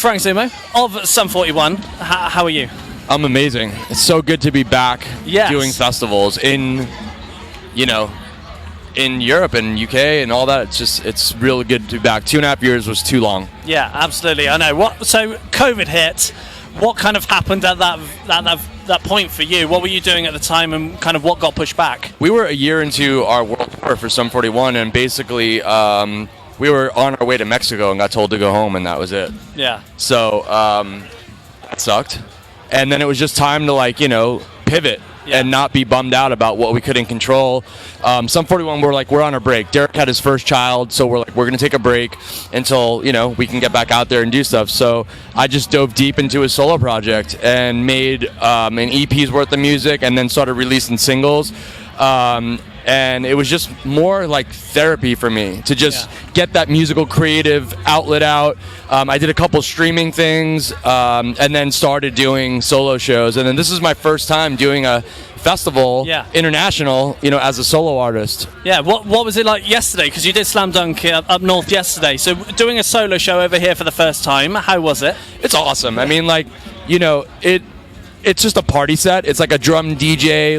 Frank Zummo of Sum 41. How are you? I'm amazing. It's so good to be back doing festivals in Europe and UK and all that. It's really good to be back. 2.5 years was too long. Yeah, absolutely. I know. So COVID hit. What kind of happened at that point for you? What were you doing at the time, and kind of what got pushed back? We were a year into our world tour for Sum 41, and basically we were on our way to Mexico and got told to go home, and that was it. Yeah. So that sucked. And then it was just time to pivot and not be bummed out about what we couldn't control. Sum 41, we're on a break. Derek had his first child, so we're going to take a break until we can get back out there and do stuff. So I just dove deep into his solo project and made an EP's worth of music, and then started releasing singles. And it was just more like therapy for me to just get that musical creative outlet out. I did a couple streaming things, and then started doing solo shows. And then this is my first time doing a festival, international, as a solo artist. Yeah, what was it like yesterday? Because you did Slam Dunk up north yesterday. So doing a solo show over here for the first time, how was it? It's awesome. I mean, it's just a party set. It's like a drum DJ,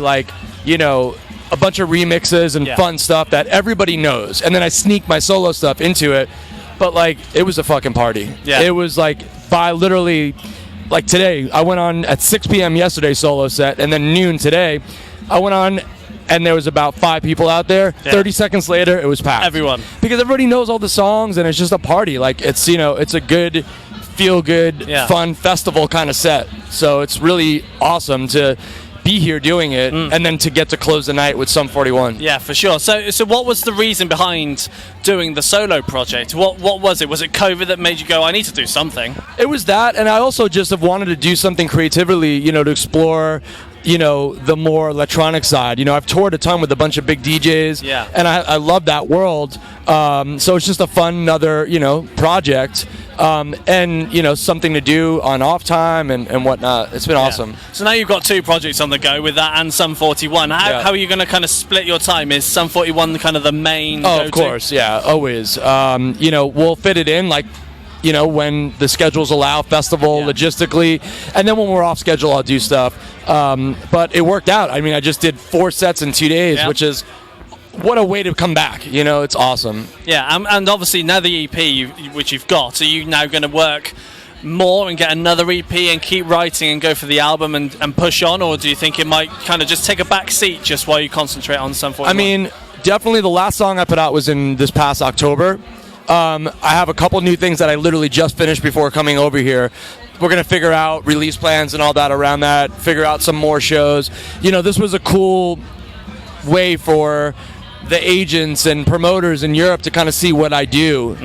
a bunch of remixes and fun stuff that everybody knows. And then I sneak my solo stuff into it. But, it was a fucking party. Yeah. It was, by literally, today, I went on at 6 p.m. yesterday solo set, and then noon today, I went on, and there was about 5 people out there. Yeah. 30 seconds later, it was packed. Everyone. Because everybody knows all the songs, and it's just a party. It's a good, feel-good, fun festival kind of set. So it's really awesome to be here doing it, and then to get to close the night with Sum 41. Yeah, for sure. So what was the reason behind doing the solo project? What was it? Was it COVID that made you go, I need to do something? It was that, and I also just have wanted to do something creatively, to explore the more electronic side. I've toured a ton with a bunch of big DJs, and I love that world. So it's just a fun another, project, and, something to do on off time and whatnot. It's been awesome. So now you've got 2 projects on the go with that and Sum 41. How are you going to kind of split your time? Is Sum 41 kind of the main go-to? Of course, yeah, always. We'll fit it in, when the schedules allow, festival, logistically, and then when we're off schedule, I'll do stuff. But it worked out. I mean, I just did 4 sets in 2 days, which is what a way to come back. It's awesome. Yeah, and obviously now the EP which you've got, are you now going to work more and get another EP and keep writing and go for the album and push on, or do you think it might kind of just take a back seat just while you concentrate on Sum 41? I mean, definitely the last song I put out was in this past October. I have a couple new things that I literally just finished before coming over here. We're going to figure out release plans and all that around that, figure out some more shows. This was a cool way for the agents and promoters in Europe to kind of see what I do.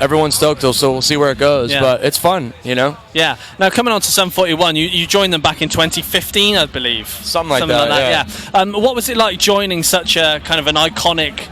Everyone's stoked, so we'll see where it goes. But it's fun, Yeah. Now, coming on to Sum 41, you joined them back in 2015, I believe. Something like that. What was it like joining such a kind of an iconic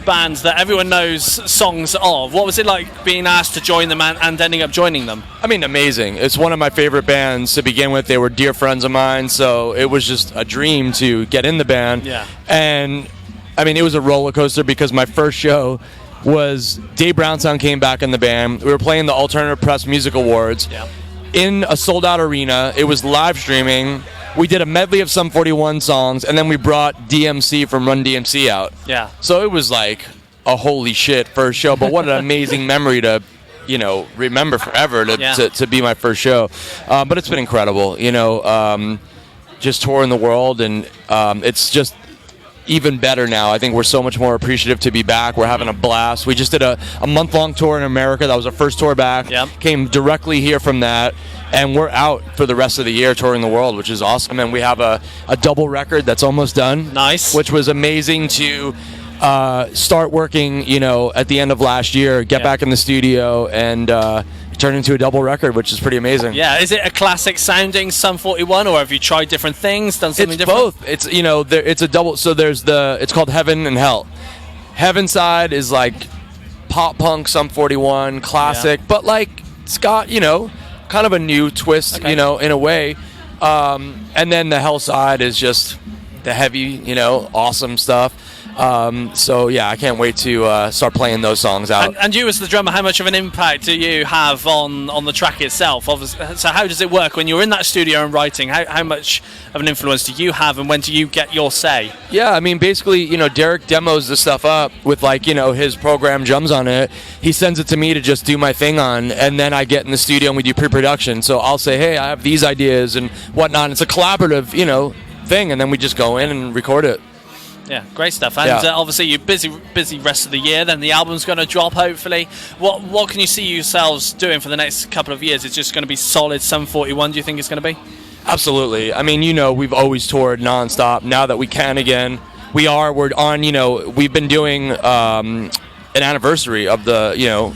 bands that everyone knows songs of? What was it like being asked to join them and ending up joining them? I mean, amazing. It's one of my favorite bands to begin with. They were dear friends of mine, so it was just a dream to get in the band. Yeah. And I mean, it was a roller coaster because my first show was Dave Brownstown came back in the band. We were playing the Alternative Press Music Awards in a sold-out arena. It was live streaming. We did a medley of Sum 41 songs, and then we brought DMC from Run DMC out. Yeah. So it was like a holy shit first show, but what an amazing memory to, remember forever to be my first show. But it's been incredible, just touring the world, and it's just even better now. I think we're so much more appreciative to be back. We're having a blast. We just did a month-long tour in America. That was our first tour back. Came directly here from that. And we're out for the rest of the year touring the world, which is awesome. And we have a double record that's almost done. Nice. Which was amazing to start working, at the end of last year, get back in the studio and turn into a double record, which is pretty amazing. Yeah. Is it a classic sounding Sum 41, or have you tried different things, done something different? It's both. It's, it's a double. So it's called Heaven and Hell. Heaven side is like pop punk Sum 41, classic, but it's got, kind of a new twist, in a way. And then the Hell side is just the heavy, awesome stuff. So yeah, I can't wait to start playing those songs out. And you as the drummer, how much of an impact do you have on the track itself? Obviously, so how does it work when you're in that studio and writing? How much of an influence do you have, and when do you get your say? Yeah, I mean, basically, Derek demos the stuff up with his program drums on it. He sends it to me to just do my thing on, and then I get in the studio and we do pre-production. So I'll say, hey, I have these ideas and whatnot. It's a collaborative, thing, and then we just go in and record it. Yeah, great stuff. And obviously you're busy rest of the year. Then the album's going to drop, hopefully. What can you see yourselves doing for the next couple of years? It's just going to be solid Sum 41, do you think it's going to be? Absolutely. I mean, we've always toured nonstop. Now that we can again, we're on, we've been doing an anniversary of the,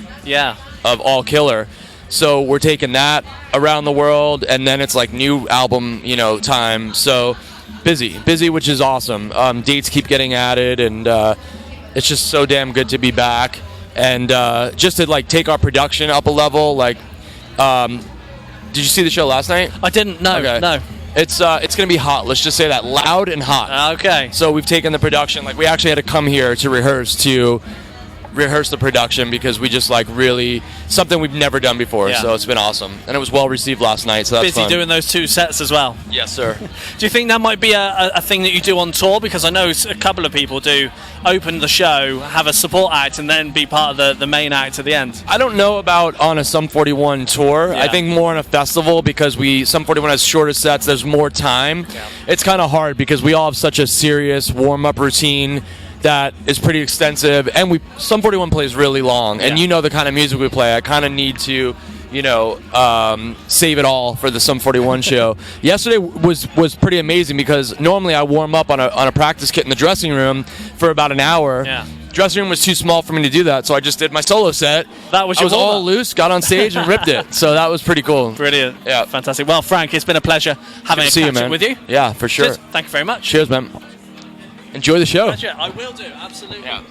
of All Killer. So we're taking that around the world, and then it's like new album, time. So busy, which is awesome. Dates keep getting added, and it's just so damn good to be back. And just to take our production up a level. Did you see the show last night? I didn't. No, okay. No. It's gonna be hot. Let's just say that, loud and hot. Okay. So we've taken the production. We actually had to come here to rehearse the production because we just really something we've never done before. Yeah. So it's been awesome, and it was well received last night. So that's busy fun. Doing those 2 sets as well. Yes, sir. Do you think that might be a thing that you do on tour? Because I know a couple of people do open the show, have a support act, and then be part of the main act at the end. I don't know about on a Sum 41 tour. Yeah. I think more on a festival, because Sum 41 has shorter sets. There's more time. Yeah. It's kind of hard because we all have such a serious warm-up routine that is pretty extensive, and Sum 41 plays really long, and the kind of music we play. I kind of need to save it all for the Sum 41 show. Yesterday was pretty amazing because normally I warm up on a practice kit in the dressing room for about an hour. Yeah. Dressing room was too small for me to do that, so I just did my solo set. That was I was all loose, got on stage and ripped it. So that was pretty cool. Brilliant. Yeah. Fantastic. Well, Frank, it's been a pleasure having a catch-up with you. Yeah, for sure. Cheers. Thank you very much. Cheers, man. Enjoy the show. Pleasure. I will do. Absolutely. Yeah.